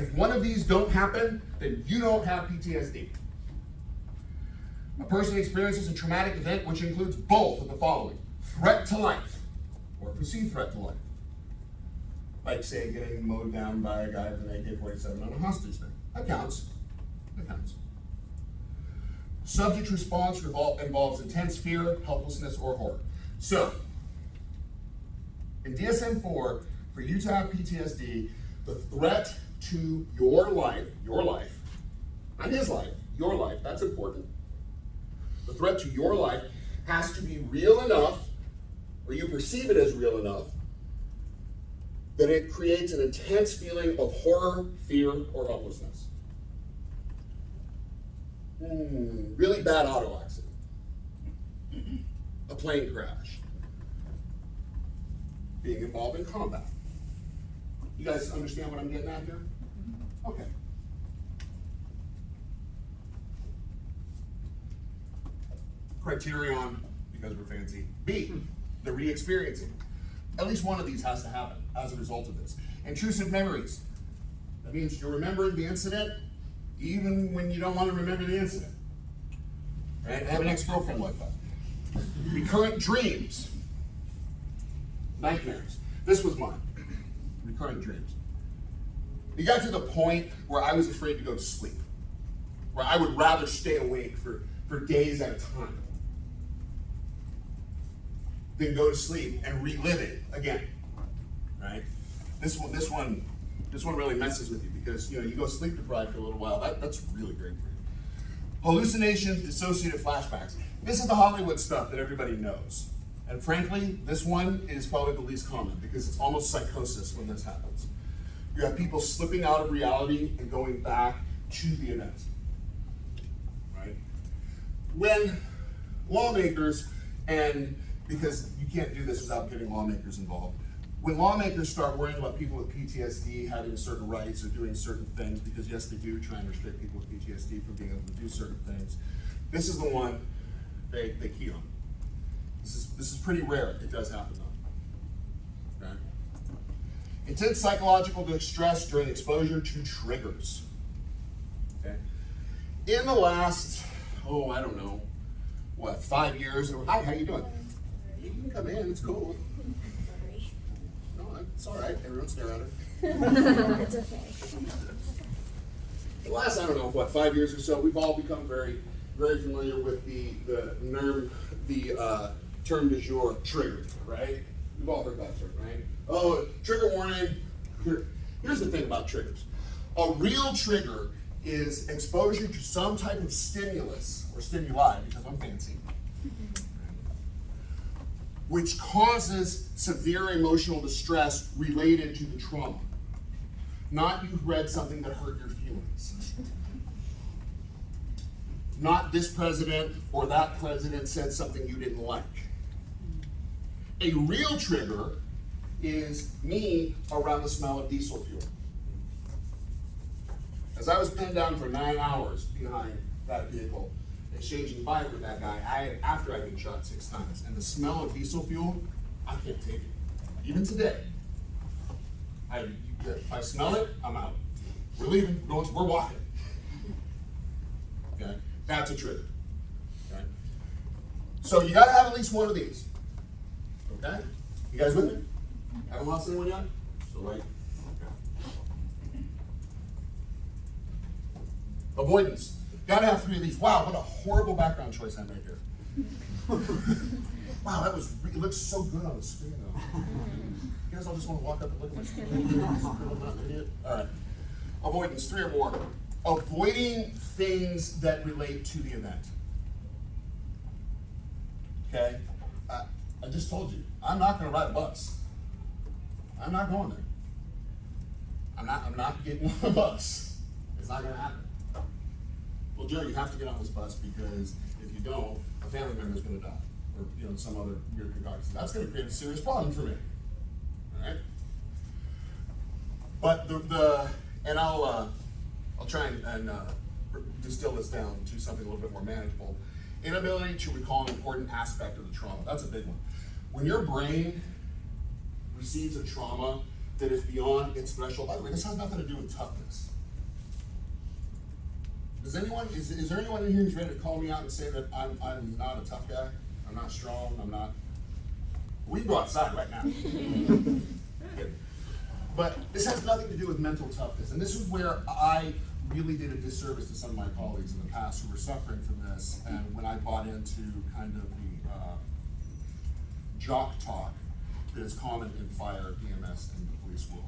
If one of these don't happen, then you don't have PTSD. A person experiences a traumatic event which includes both of the following: threat to life, or perceived threat to life. Like, say, getting mowed down by a guy with an AK-47 on a hostage thing. That counts. That counts. Subject response involves intense fear, helplessness, or horror. So, in DSM-4, for you to have PTSD, the threat to your life, not his life, your life, that's important. The threat to your life has to be real enough, or you perceive it as real enough, that it creates an intense feeling of horror, fear, or helplessness. Really bad auto accident. A plane crash. Being involved in combat. You guys understand what I'm getting at here? Okay. Criterion, because we're fancy. B, the re-experiencing. At least one of these has to happen as a result of this. Intrusive memories. That means you're remembering the incident even when you don't want to remember the incident. Right? I have an ex-girlfriend like that. Recurrent dreams. Nightmares. This was mine. Recurrent dreams. It got to the point where I was afraid to go to sleep. Where I would rather stay awake for days at a time than go to sleep and relive it again. Right? This one really messes with you because you go sleep deprived for a little while. That's really great for you. Hallucinations, dissociative flashbacks. This is the Hollywood stuff that everybody knows. And frankly, this one is probably the least common because it's almost psychosis when this happens. You have people slipping out of reality and going back to the event. Right? When lawmakers, and because you can't do this without getting lawmakers involved, when lawmakers start worrying about people with PTSD having certain rights or doing certain things, because yes, they do try and restrict people with PTSD from being able to do certain things, this is the one they key on. This is pretty rare. It does happen though. Okay? Intense psychological distress during exposure to triggers. Okay? In the last, 5 years, hi, how you doing? You can come in, it's cool. No, it's all right. Everyone stare at her. It's okay. The last, 5 years or so, we've all become very, very familiar with the term du jour, trigger, right? We've all heard that term, right? Oh, trigger warning. Here's the thing about triggers. A real trigger is exposure to some type of stimulus, or stimuli, because I'm fancy, which causes severe emotional distress related to the trauma. Not you've read something that hurt your feelings. Not this president or that president said something you didn't like. A real trigger is me around the smell of diesel fuel. As I was pinned down for 9 hours behind that vehicle, exchanging fire with that guy, after I'd been shot 6 times, and the smell of diesel fuel, I can't take it. Even today. If I smell it, I'm out. We're leaving, we're walking. Okay? That's a trigger. Okay? So you gotta have at least one of these. Okay? You guys with me? Haven't lost anyone yet? Still right? Okay. Avoidance. Gotta have 3 of these. Wow, what a horrible background choice I made here. Wow, it looks so good on the screen though. You guys all just want to walk up and look at my screen? I'm not an idiot. All right. Avoidance, 3 or more. Avoiding things that relate to the event. Okay? I just told you, I'm not going to ride a bus. I'm not going there. I'm not getting on the bus. It's not going to happen. Well, Joe, you have to get on this bus because if you don't, a family member is going to die, or some other weird concoction. That's going to create a serious problem for me. All right. But and I'll try and distill this down to something a little bit more manageable. Inability to recall an important aspect of the trauma. That's a big one. When your brain receives a trauma that is beyond its threshold. By the way, this has nothing to do with toughness. Is there anyone in here who's ready to call me out and say that I'm not a tough guy? I'm not strong, I'm not. We can go outside right now. But this has nothing to do with mental toughness. And this is where I really did a disservice to some of my colleagues in the past who were suffering from this. And when I bought into kind of the jock talk that is common in fire, EMS, and the police world.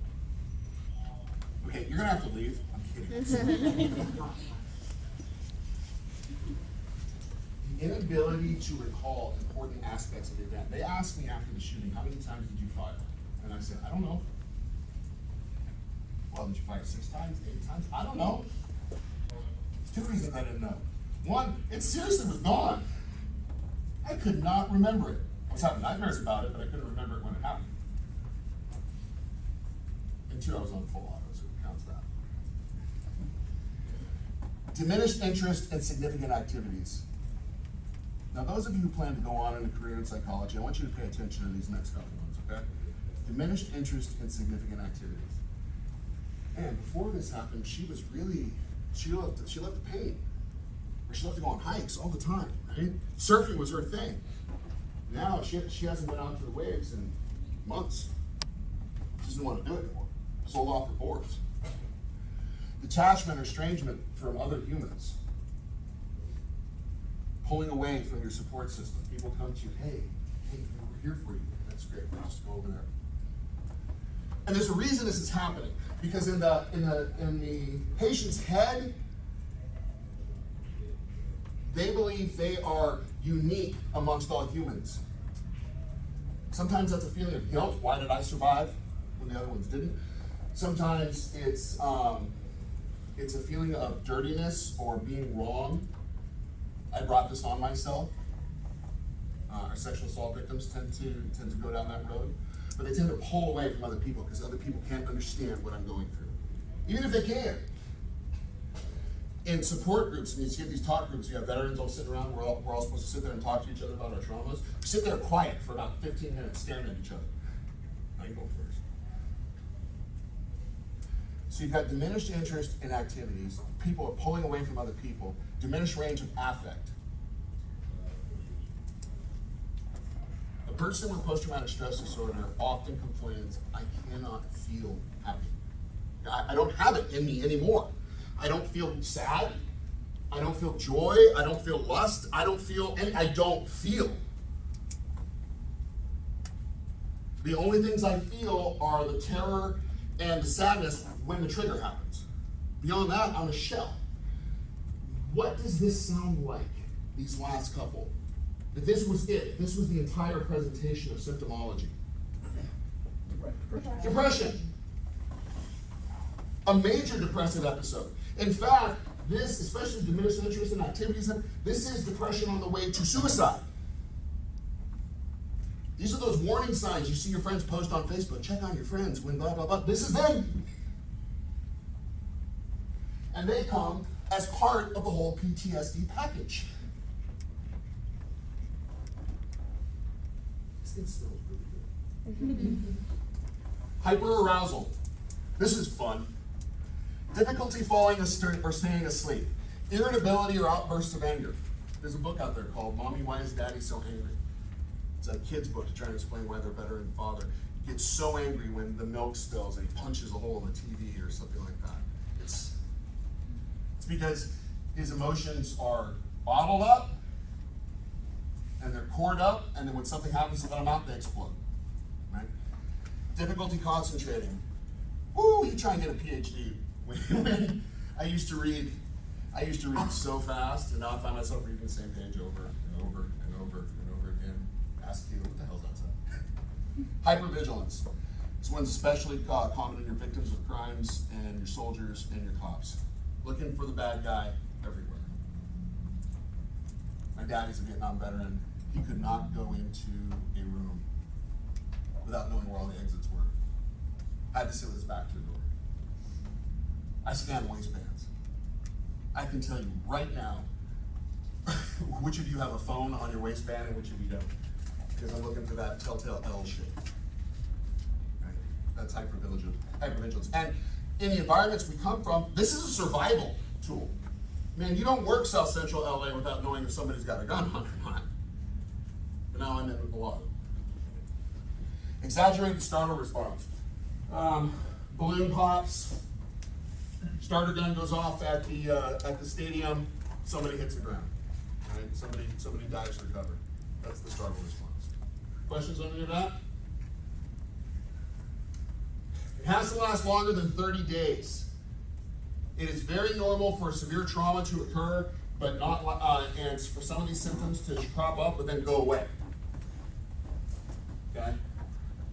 Okay, you're gonna have to leave. I'm kidding. The inability to recall important aspects of the event. They asked me after the shooting, how many times did you fire? And I said, I don't know. Well, did you fire 6 times, 8 times? I don't know. There's 2 reasons I didn't know. One, it seriously was gone. I could not remember it. I was having nightmares about it, but I couldn't remember it when it happened. And 2, I was on full auto, so it counts that. Diminished interest in significant activities. Now, those of you who plan to go on in a career in psychology, I want you to pay attention to these next couple ones, okay? Diminished interest in significant activities. And before this happened, she was really, she loved the pain. Or she loved to go on hikes all the time, right? Surfing was her thing. Now, she hasn't been out to the waves in months. She doesn't want to do it anymore. Sold off her boards. Detachment or estrangement from other humans. Pulling away from your support system. People come to you, hey, we're here for you. That's great, we'll just go over there. And there's a reason this is happening. Because in the patient's head, they believe they are unique amongst all humans. Sometimes that's a feeling of guilt. Why did I survive when the other ones didn't? Sometimes it's a feeling of dirtiness or being wrong. I brought this on myself. Our sexual assault victims tend to go down that road. But they tend to pull away from other people because other people can't understand what I'm going through. Even if they can. In support groups, and you see these talk groups, you have veterans all sitting around, we're all supposed to sit there and talk to each other about our traumas. We sit there quiet for about 15 minutes staring at each other. Now you go first. So you've got diminished interest in activities, people are pulling away from other people, diminished range of affect. A person with post-traumatic stress disorder often complains, I cannot feel happy. I don't have it in me anymore. I don't feel sad. I don't feel joy. I don't feel lust. I don't feel. The only things I feel are the terror and the sadness when the trigger happens. Beyond that, I'm a shell. What does this sound like, these last couple? If this was it, if this was the entire presentation of symptomology. Depression. A major depressive episode. In fact, this, especially diminished interest in activities, this is depression on the way to suicide. These are those warning signs you see your friends post on Facebook. Check on your friends when blah, blah, blah. This is them. And they come as part of the whole PTSD package. This thing smells really good. Hyperarousal. This is fun. Difficulty falling or staying asleep. Irritability or outbursts of anger. There's a book out there called Mommy, Why is Daddy So Angry? It's a kid's book to try and explain why they're better than father. He gets so angry when the milk spills and he punches a hole in the TV or something like that. It's because his emotions are bottled up and they're poured up, and then when something happens to them out, they explode. Right? Difficulty concentrating. Woo, you try and get a PhD. When I used to read so fast, and now I find myself reading the same page over and over and over and over again. Ask you, what the hell's outside? Hypervigilance. This one's especially common in your victims of crimes and your soldiers and your cops. Looking for the bad guy everywhere. My daddy's a Vietnam veteran. He could not go into a room without knowing where all the exits were. I had to sit with his back to the door. I scan waistbands. I can tell you right now which of you have a phone on your waistband and which of you don't. Because I'm looking for that telltale L shape. Right? That's hypervigilance. And in the environments we come from, this is a survival tool. Man, you don't work South Central LA without knowing if somebody's got a gun on or not. But now I'm in with a lot. Exaggerated startle response. Balloon pops. Starter gun goes off at the stadium. Somebody hits the ground. Right? Somebody dives for cover. That's the startle response. Questions on any of that? It has to last longer than 30 days. It is very normal for severe trauma to occur, but not and for some of these symptoms to crop up but then go away. Okay?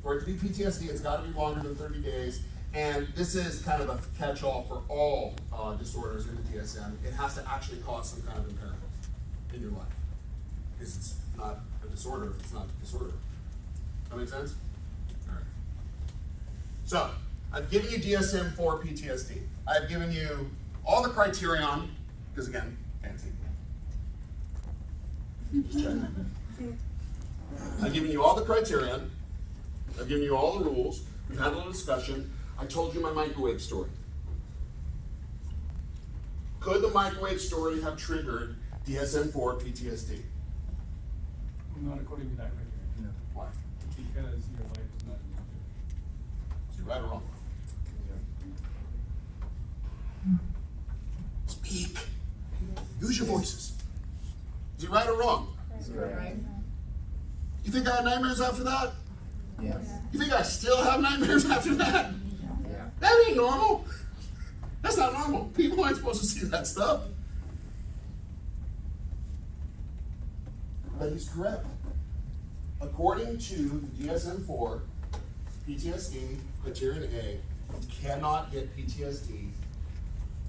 For it to be PTSD, it's got to be longer than 30 days. And this is kind of a catch-all for all disorders in the DSM. It has to actually cause some kind of impairment in your life. Because it's not a disorder if it's not a disorder. That make sense? All right. So, I've given you DSM-4 PTSD. I've given you all the criterion, because again, fancy. Just checking. I've given you all the criterion. I've given you all the rules. We've had a little discussion. I told you my microwave story. Could the microwave story have triggered DSM-4 PTSD? Not according to that criteria. No. Why? Because your life is not in danger. Is he right or wrong? Speak. Use your voices. Is he right or wrong? Right. You think I had nightmares after that? Yes. You think I still have nightmares after that? Yeah. That ain't normal. That's not normal. People aren't supposed to see that stuff. But he's correct. According to the DSM-4 PTSD criterion A, you cannot get PTSD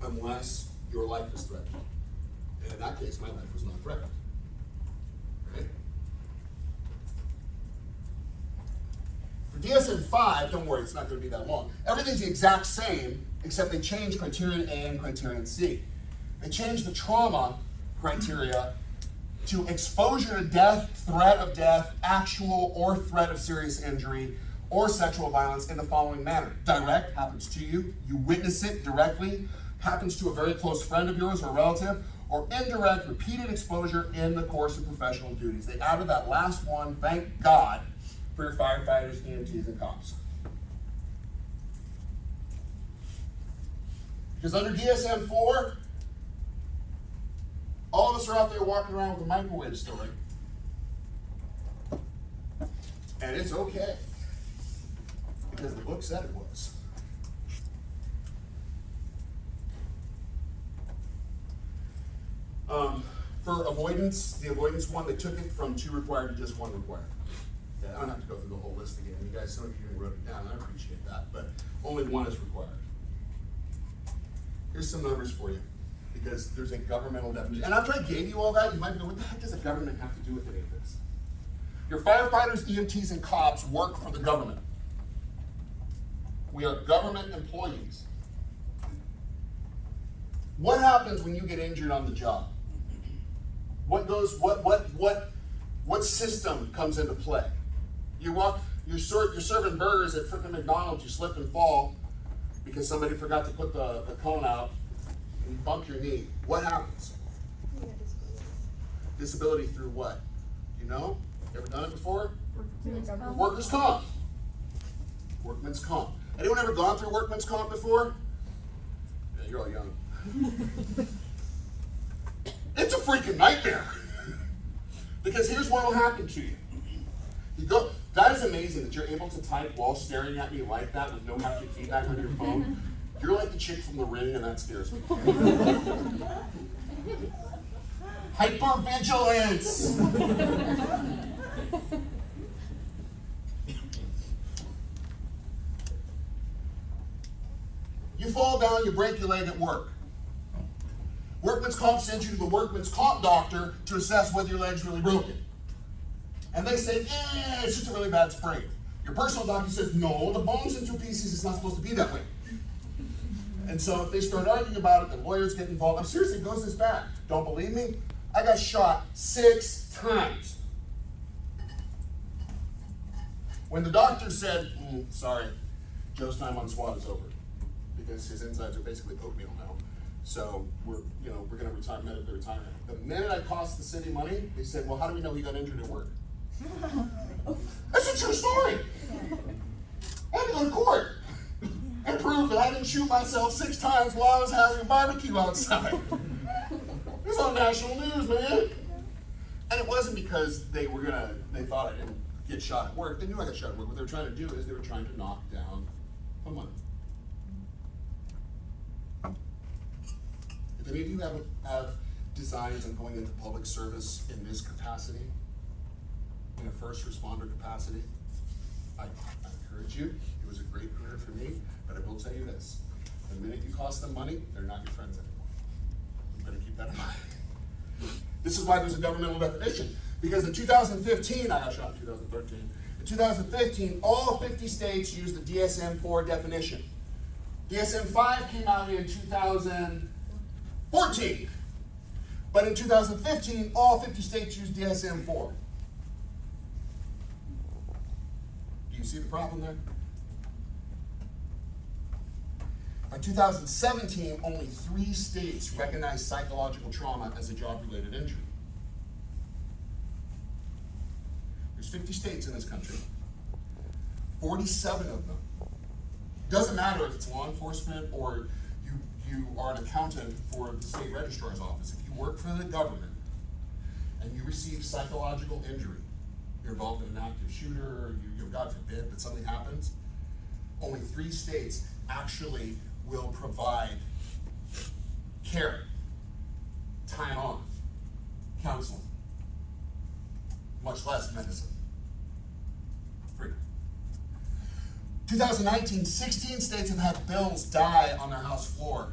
unless your life is threatened. And in that case, my life was not threatened. Okay? For DSM-5, don't worry, it's not going to be that long. Everything's the exact same, except they changed criterion A and criterion C. They changed the trauma criteria to exposure to death, threat of death, actual or threat of serious injury, or sexual violence in the following manner. Direct, happens to you. You witness it directly, happens to a very close friend of yours or relative, or indirect, repeated exposure in the course of professional duties. They added that last one, thank God, for your firefighters, EMTs, and cops. Because under DSM-4, all of us are out there walking around with a microwave story. And it's okay. Because the book said it was. For avoidance, the avoidance one, they took it from 2 required to just 1 required. Yeah, I don't have to go through the whole list again. You guys, some of you even wrote it down. I appreciate that. But only 1 is required. Here's some numbers for you, because there's a governmental definition. And after I gave you all that, you might go, what the heck does the government have to do with any of this? Your firefighters, EMTs, and cops work for the government. We are government employees. What happens when you get injured on the job? What system comes into play? You're serving burgers at frickin' McDonald's, you slip and fall because somebody forgot to put the cone out and you bump your knee. What happens? Disability through what? You know? Ever done it before? Workers' comp. Workman's comp. Anyone ever gone through workman's comp before? Yeah, you're all young. It's a freaking nightmare. Because here's what will happen to you. That is amazing that you're able to type while staring at me like that with no haptic feedback on your phone. You're like the chick from The Ring, and that scares me. Hypervigilance. You fall down, you break your leg at work. Workman's comp sends you to the workman's comp doctor to assess whether your leg's really broken. And they say, it's just a really bad sprain. Your personal doctor says, no, the bone's in 2 pieces, it's not supposed to be that way. And so if they start arguing about it, the lawyers get involved. I'm seriously, it goes this bad. Don't believe me? I got shot 6 times. When the doctor said, sorry, Joe's time on SWAT is over because his insides are basically oatmeal now. So we're going to retire medically retirement. The minute I cost the city money, they said, well, how do we know he got injured at work? That's a true story. I had to go to court and prove that I didn't shoot myself 6 times while I was having a barbecue outside. It was on national news, man. And it wasn't because they thought I didn't get shot at work. They knew I got shot at work. What they were trying to do is they were trying to knock down my money. If any of you have designs on going into public service in this capacity, in a first responder capacity, I encourage you. It was a great career for me, but I will tell you this. The minute you cost them money, they're not your friends anymore. You better keep that in mind. This is why there's a governmental definition. Because in 2015, I got shot in 2013. In 2015, all 50 states used the DSM-4 definition. DSM-5 came out in 2014. But in 2015, all 50 states used DSM-4. Do you see the problem there? By 2017, only 3 states recognized psychological trauma as a job-related injury. There's 50 states in this country. 47 of them. Doesn't matter if it's law enforcement or you are an accountant for the state registrar's office. If you work for the government and you receive psychological injury, you're involved in an active shooter, or God forbid that something happens, only 3 states actually will provide care, time off, counseling, much less medicine. 3. 2019, 16 states have had bills die on their House floor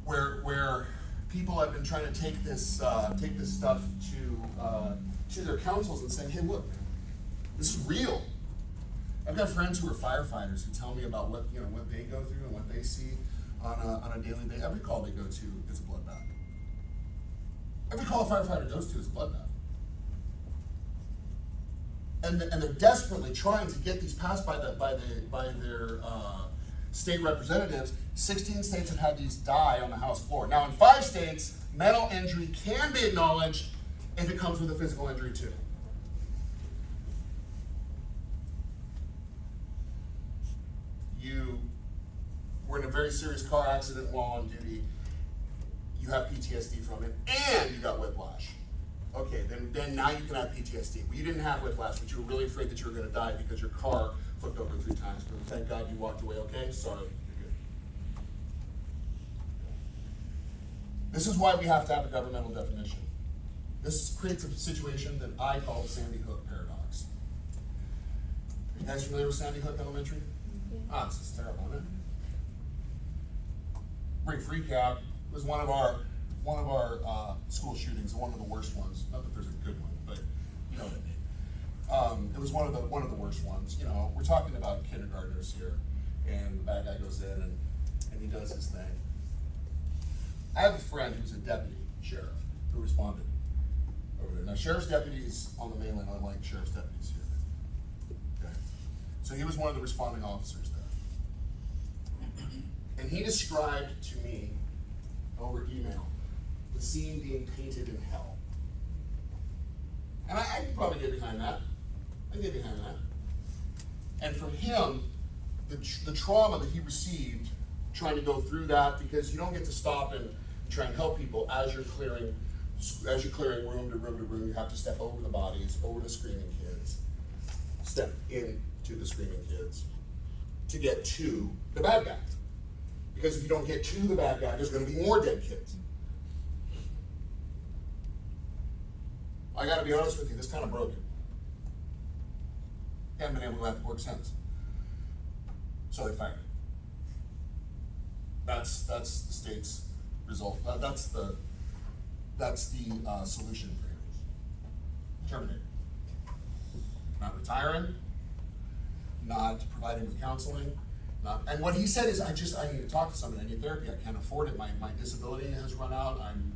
where people have been trying to take this stuff to their councils and saying, hey, look, this is real. I've got friends who are firefighters who tell me about what they go through and what they see on a daily basis. Every call they go to is a bloodbath. Every call a firefighter goes to is a bloodbath. And they're desperately trying to get these passed by their state representatives. 16 states have had these die on the House floor. Now in 5 states, mental injury can be acknowledged if it comes with a physical injury too. You were in a very serious car accident while on duty, you have PTSD from it, and you got whiplash. Okay, then now you can have PTSD. Well, you didn't have whiplash, but you were really afraid that you were going to die because your car flipped over 3 times. But thank God you walked away okay. Sorry, you're good. This is why we have to have a governmental definition. This creates a situation that I call the Sandy Hook paradox. Are you guys familiar with Sandy Hook Elementary? Ah, this is terrible, isn't it? Great freak out. It was one of our school shootings, one of the worst ones. Not that there's a good one, but you know what I mean. It was one of the worst ones. You know, we're talking about kindergartners here, and the bad guy goes in and he does his thing. I have a friend who's a deputy sheriff who responded over there. Now, sheriff's deputies on the mainland are like sheriff's deputies here. Okay, so he was one of the responding officers there, and he described to me over email the scene being painted in hell. And I can probably get behind that. I can get behind that. And for him, the trauma that he received trying to go through that, because you don't get to stop and try and help people as you're clearing room to room to room. You have to step over the bodies, over the screaming kids, step into the screaming kids to get to the bad guy. Because if you don't get to the bad guy, there's going to be more dead kids. I got to be honest with you, this kind of broke it. Haven't been able to go back to work since. So they fired me. That's the state's result. That's the solution for him. Terminate. Not retiring. Not providing with counseling. And what he said is, I need to talk to somebody. I need therapy. I can't afford it. My disability has run out. And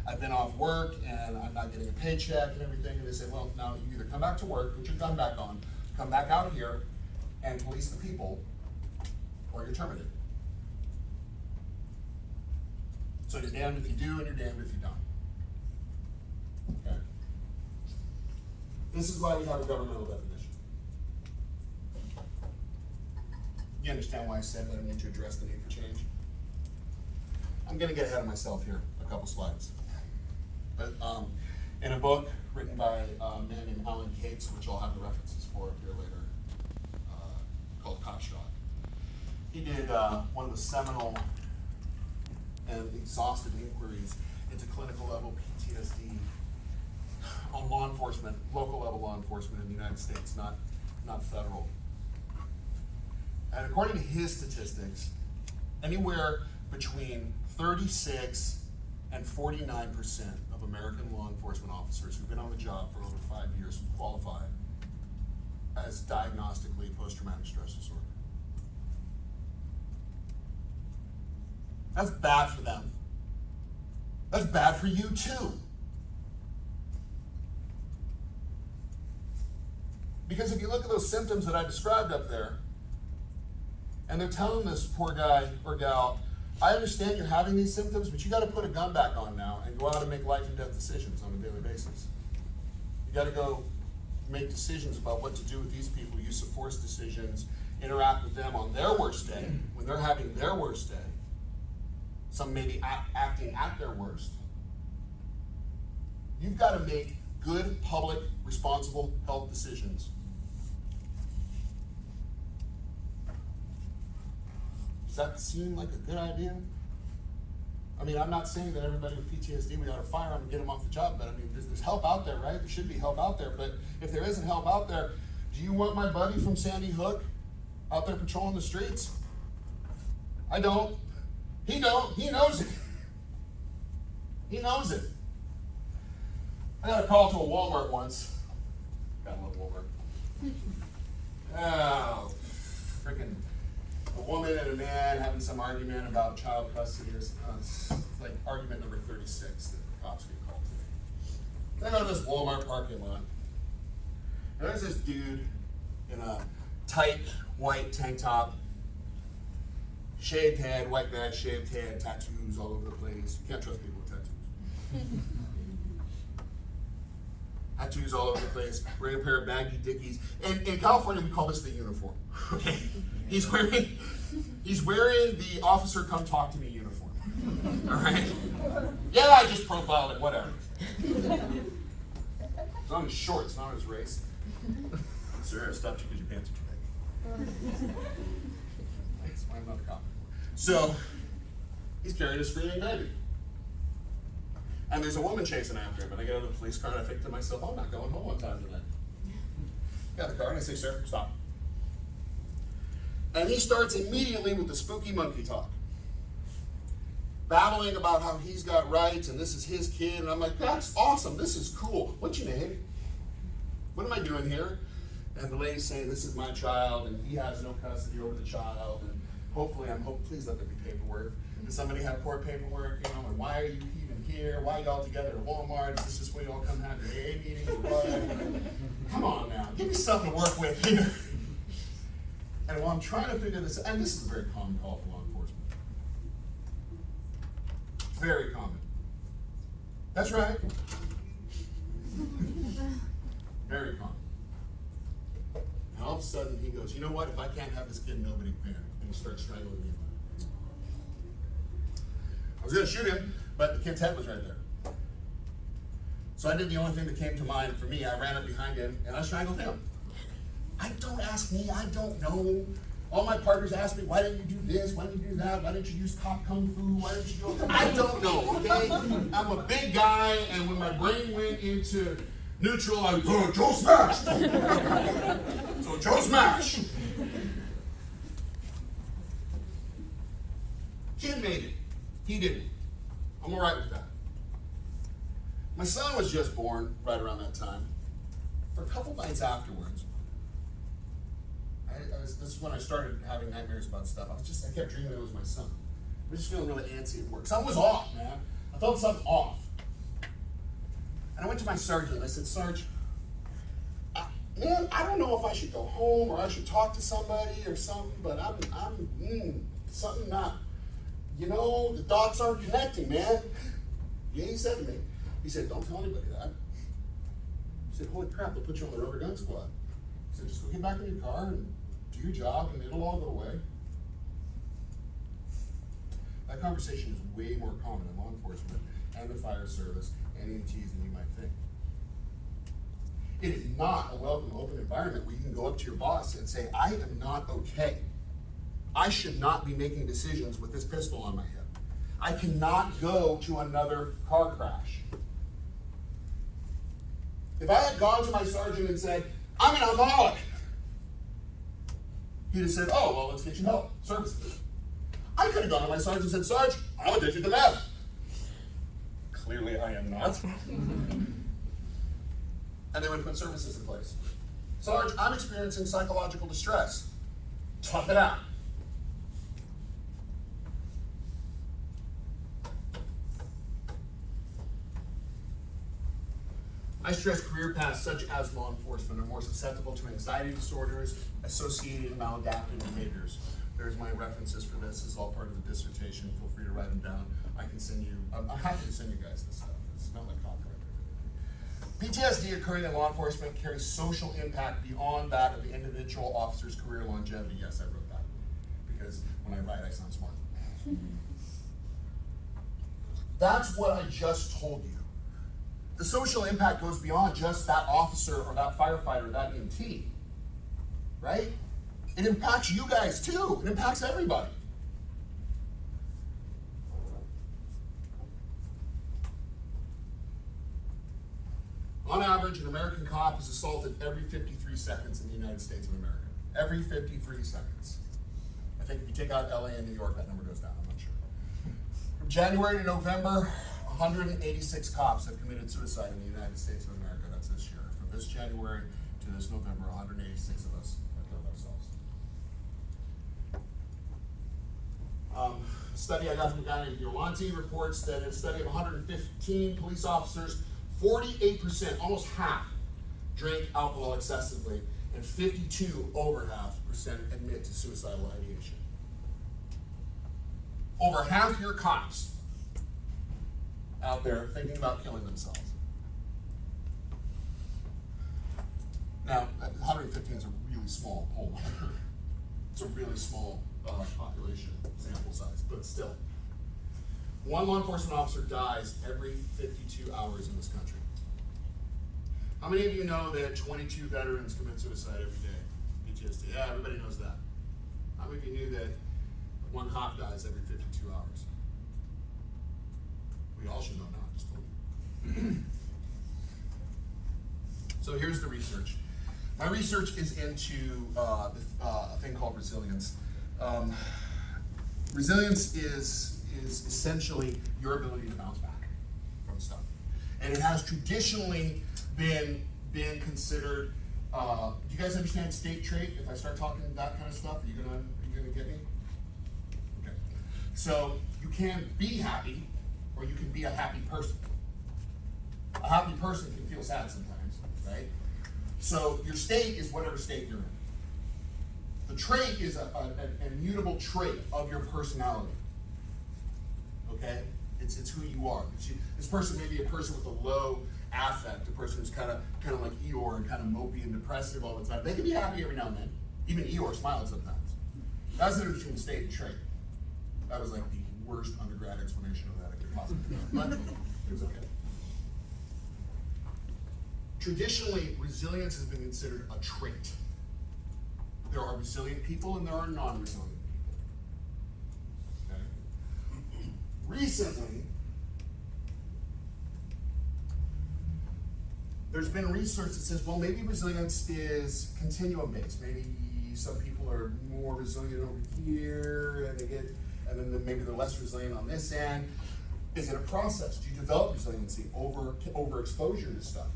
I've been off work and I'm not getting a paycheck and everything. And they say, well, now you either come back to work, put your gun back on, come back out here and police the people, or you're terminated. So you're damned if you do and you're damned if you don't. Okay? This is why we have a governmental definition. You understand why I said that I need to address the need for change? I'm going to get ahead of myself here, a couple slides. But in a book written by a man named Alan Cates, which I'll have the references for up here later, called Copshot, he did one of the seminal and exhaustive inquiries into clinical level PTSD on law enforcement, local level law enforcement in the United States, not federal. And according to his statistics, anywhere between 36 and 49% of American law enforcement officers who've been on the job for over 5 years qualify as diagnostically post-traumatic stress disorder. That's bad for them. That's bad for you too. Because if you look at those symptoms that I described up there, and they're telling this poor guy or gal, I understand you're having these symptoms, but you got to put a gun back on now and go out and make life and death decisions on a daily basis. You got to go make decisions about what to do with these people, use of force decisions, interact with them on their worst day, when they're having their worst day. Some may be acting at their worst. You've got to make good, public, responsible health decisions. Does that seem like a good idea? I mean, I'm not saying that everybody with PTSD, we ought to fire them and get them off the job, but I mean, there's help out there, right? There should be help out there, but if there isn't help out there, do you want my buddy from Sandy Hook out there patrolling the streets? I don't. He don't. He knows it. He knows it. I got a call to a Walmart once. Gotta love Walmart. Oh, freaking a woman and a man having some argument about child custody. It's like argument number 36 that the cops get called today. I go to this Walmart parking lot. And there's this dude in a tight white tank top, shaved head, white badge, shaved head, tattoos all over the place. You can't trust people with tattoos. Tattoos all over the place, wearing a pair of baggy dickies. And in California, we call this the uniform. Okay? He's wearing the officer come talk to me uniform. All right? Yeah, I just profiled it, whatever. It's on his shorts, not his race. Sir, I stopped you because your pants are too big. That's why I'm not a cop. So, he's carrying a screaming baby. And there's a woman chasing after him, and I get out of the police car and I think to myself, I'm not going home on time tonight. Got the car and I say, sir, stop. And he starts immediately with the spooky monkey talk. Babbling about how he's got rights and this is his kid, and I'm like, that's awesome, this is cool. What's your name? What am I doing here? And the lady's saying, this is my child, and he has no custody over the child, and hopefully, please let there be paperwork. Does somebody have poor paperwork, and why are you even here? Why are you all together at Walmart? Is this just where you all come have your AA meetings or what? Come on now, give me something to work with here. And while I'm trying to figure this out, and this is a very common call for law enforcement. Very common. That's right. Very common. And all of a sudden he goes, you know what, if I can't have this kid, nobody can. And he starts strangling me. I was going to shoot him, but the kid's head was right there. So I did the only thing that came to mind for me. I ran up behind him and I strangled him. Don't ask me, I don't know. All my partners ask me, why didn't you do this? Why didn't you do that? Why didn't you use cop kung fu? Why didn't you do it? I don't know, okay? I'm a big guy, and when my brain went into neutral, I was, oh, Joe Smash! So Joe Smash! Kid made it. He didn't. I'm all right with that. My son was just born right around that time. For a couple nights afterwards, this is when I started having nightmares about stuff. I kept dreaming it was my son. I was just feeling really antsy at work. Something was off, man. I felt something off. And I went to my sergeant and I said, Sarge, man, I don't know if I should go home or I should talk to somebody or something, but something not, the dots aren't connecting, man. Yeah, he said to me, he said, don't tell anybody that. He said, holy crap, they'll put you on the rubber gun squad. He said, just go get back in your car and do your job and it'll all go away. That conversation is way more common in law enforcement and the fire service and EMTs than you might think. It is not a welcome, open environment where you can go up to your boss and say, I am not okay. I should not be making decisions with this pistol on my hip. I cannot go to another car crash. If I had gone to my sergeant and said, I'm an alcoholic, he'd have said, oh, well, let's get you help, services. I could have gone to my sergeant and said, Sarge, I'm addicted to meth. Clearly I am not. And they would put services in place. Sarge, I'm experiencing psychological distress. Tough it out. I stress career paths such as law enforcement are more susceptible to anxiety disorders, associated maladaptive behaviors. There's my references for this. This is all part of the dissertation. Feel free to write them down. I can send you, I'm happy to send you guys this stuff. It's not like copyright. PTSD occurring in law enforcement carries social impact beyond that of the individual officer's career longevity. Yes, I wrote that because when I write, I sound smart. That's what I just told you. The social impact goes beyond just that officer or that firefighter or that EMT, right? It impacts you guys too. It impacts everybody. On average, an American cop is assaulted every 53 seconds in the United States of America. Every 53 seconds. I think if you take out LA and New York, that number goes down, I'm not sure. From January to November, 186 cops have committed suicide in the United States of America. That's this year. From this January to this November, 186 of us have killed ourselves. A study I got from a guy named Violante reports that in a study of 115 police officers, 48%, almost half, drank alcohol excessively, and 52, over half, percent admit to suicidal ideation. Over half your cops out there thinking about killing themselves. Now, 115 is a really small poll. It's a really small population sample size, but still. One law enforcement officer dies every 52 hours in this country. How many of you know that 22 veterans commit suicide every day? PTSD. Yeah, everybody knows that. How many of you knew that one cop dies every 52 hours? We all should know now, I just told you. So here's the research. My research is into a thing called resilience. Resilience is essentially your ability to bounce back from stuff. And it has traditionally been considered, do you guys understand state trait? If I start talking that kind of stuff, are you gonna get me? Okay. So you can be happy, or you can be a happy person. A happy person can feel sad sometimes, right? So your state is whatever state you're in. The trait is an immutable trait of your personality. Okay? It's who you are. This person may be a person with a low affect, a person who's kind of like Eeyore and kind of mopey and depressive all the time. They can be happy every now and then. Even Eeyore smiles sometimes. That's the difference between state and trait. That was like the worst undergrad explanation of that I could possibly do. But it was okay. Traditionally, resilience has been considered a trait. There are resilient people and there are non-resilient people. Okay? Recently, there's been research that says, well, maybe resilience is continuum-based. Maybe some people are more resilient over here, and then maybe they're less resilient on this end. Is it a process? Do you develop resiliency over exposure to stuff?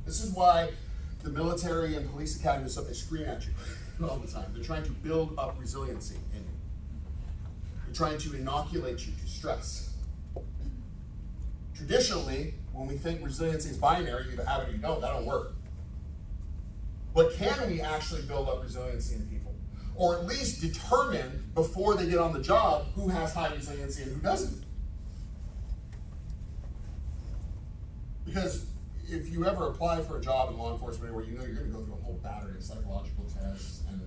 This is why the military and police academy and stuff, they scream at you all the time. They're trying to build up resiliency in you. They're trying to inoculate you to stress. Traditionally, when we think resiliency is binary, you either have it or you don't, that don't work. but can we actually build up resiliency in people? Or at least determine before they get on the job who has high resiliency and who doesn't? Because if you ever apply for a job in law enforcement where you know you're going to go through a whole battery of psychological tests and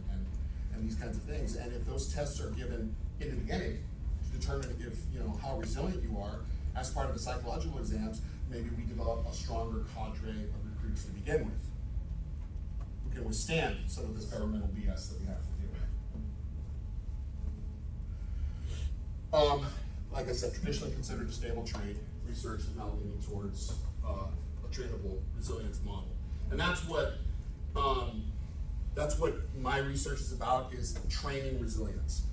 these kinds of things, and if those tests are given in the beginning to determine if how resilient you are as part of the psychological exams, maybe we develop a stronger cadre of recruits to begin with who can withstand some of this governmental BS that we have to deal with. Like I said, traditionally considered a stable trait, research is now leaning towards a trainable resilience model. And that's what my research is about, is training resilience.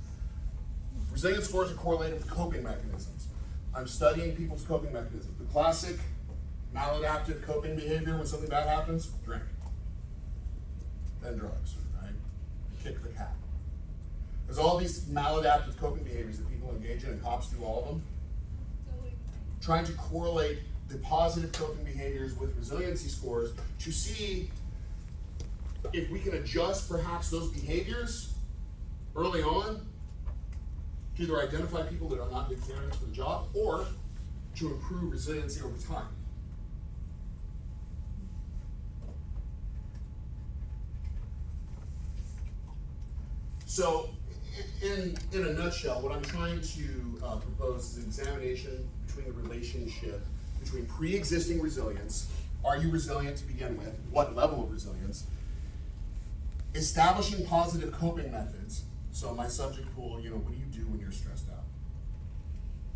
Resilience scores are correlated with coping mechanisms. I'm studying people's coping mechanisms. The classic maladaptive coping behavior when something bad happens, drink. Then drugs, right? Kick the cat. There's all these maladaptive coping behaviors that people engage in, and cops do all of them. Trying to correlate the positive coping behaviors with resiliency scores to see if we can adjust perhaps those behaviors early on to either identify people that are not good candidates for the job or to improve resiliency over time. So, in a nutshell, what I'm trying to propose is an examination between the relationship between pre-existing resilience, are you resilient to begin with, what level of resilience, establishing positive coping methods. So my subject pool, what do you do when you're stressed out?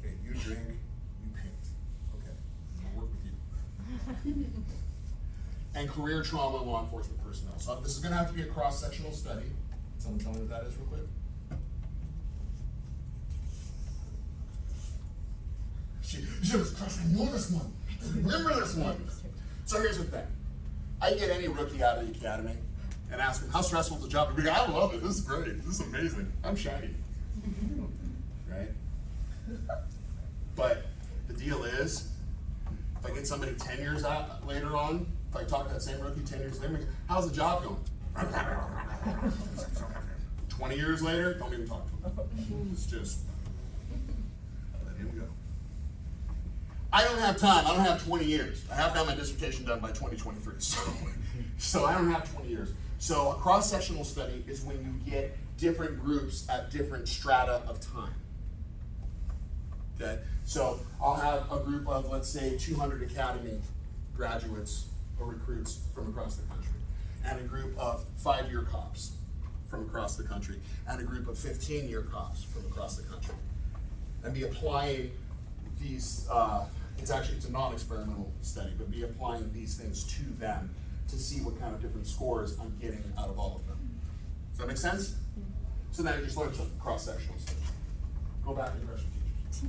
Okay, you drink, you paint. Okay, I'll work with you. And career trauma and law enforcement personnel. So this is going to have to be a cross-sectional study. Someone tell me what that is real quick. She was crushing. I know this one. Remember this one. So here's the thing. I get any rookie out of the academy and ask them, how stressful is the job? They're like, I love it. This is great. This is amazing. I'm shiny. Right? But the deal is, if I get somebody 10 years out later on, if I talk to that same rookie 10 years later, how's the job going? 20 years later, don't even talk to him. It's just, let him go. I don't have time. I don't have 20 years. I have to have my dissertation done by 2023. So I don't have 20 years. So a cross-sectional study is when you get different groups at different strata of time. Okay? So I'll have a group of, let's say, 200 academy graduates or recruits from across the country, and a group of 5-year cops from across the country, and a group of 15-year cops from across the country. And be applying these, it's a non-experimental study, but be applying these things to them to see what kind of different scores I'm getting out of all of them. Does that make sense? So now you just learned some cross-sectional stuff. Go back and brush your teachers.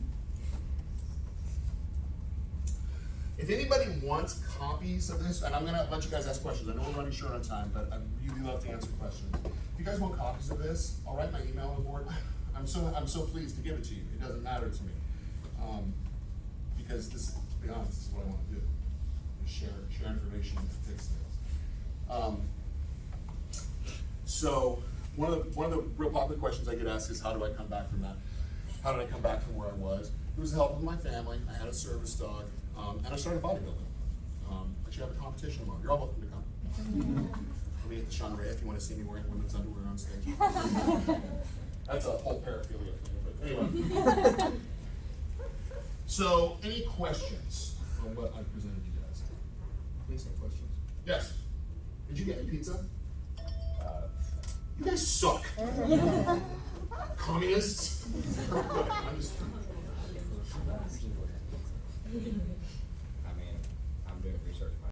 If anybody wants copies of this, and I'm gonna let you guys ask questions. I know we're running short on time, but I really love to answer questions. If you guys want copies of this, I'll write my email on the board. I'm so pleased to give it to you. It doesn't matter to me. Because this, to be honest, this is what I want to do. Is share information and fix things. So one of the real popular questions I get asked is, how do I come back from that? How did I come back from where I was? It was the help of my family. I had a service dog, and I started bodybuilding. Actually, I have a competition tomorrow. You're all welcome to come. I'll be at the Sean Ray if you want to see me wearing women's underwear on stage. That's a whole paraphilia thing, but anyway. So, any questions on what I presented you guys? Please, have questions. Yes. Did you get any pizza? You guys suck. Communists. I'm just kidding.